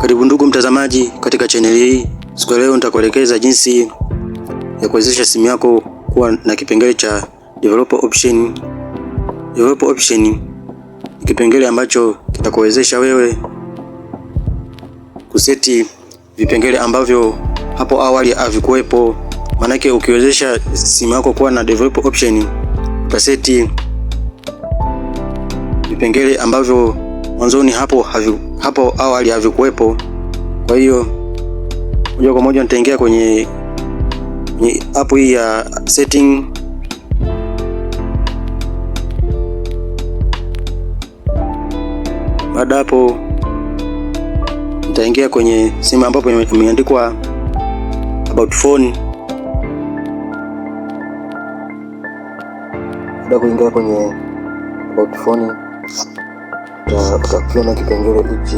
Karibu ndugu mtazamaji katika channel hii. Siku leo nitakuelekeza jinsi ya kuwezesha simu yako kuwa na kipengele cha developer option. Developer option ni kipengele ambacho kitakuwezesha wewe kuseti vipengele ambavyo hapo awali havikuwepo. Manake ukiwezesha simu yako kuwa na developer option, utaseti vipengele ambavyo mwanzoni hapo awali havikuwepo. Kwa hiyo moja kwa moja nitaingia kwenye app hii ya setting. Baada hapo nitaingia kwenye simu ambapo imeandikwa about phone. Baada kuingia kwenye about phone, utakiona kipengele hichi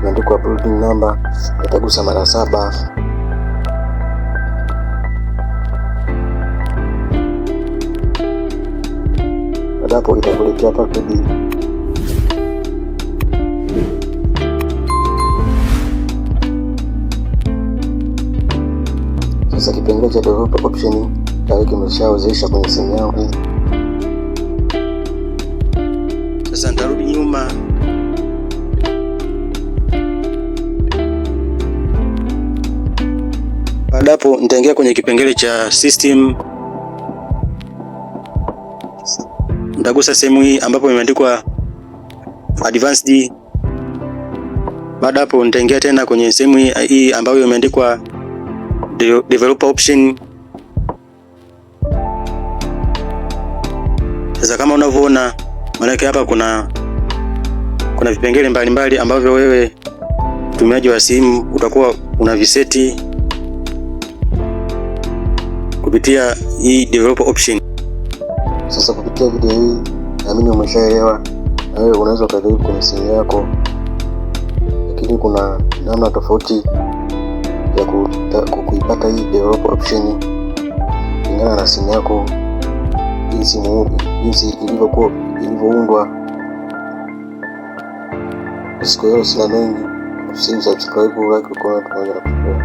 imeandikwa building number, utagusa mara 7. Baada hapo itakuletea password. Sasa kipengele cha developer option tayari kimeshawezesha kwenye simu yangu. Sasa nitarudi nyuma. Baada hapo nitaingia kwenye kipengele cha system. Nitagusa sehemu hii ambapo imeandikwa advanced. Baada hapo nitaingia tena kwenye sehemu hii ambayo imeandikwa developer option. Sasa kama unavyoona, maana hapa kuna vipengele mbalimbali ambavyo wewe mtumiaji wa simu utakuwa unaviseti kupitia hii developer option. Sasa kupitia video hii naamini umeshaelewa, na wewe unaweza kujaribu kwenye simu yako, lakini kuna namna tofauti ya kuipata hii developer option kulingana na simu yako, jinsi ilivyoundwa. Siku hiyo sina mengi, subscribe, like, comment pamoja na kushare.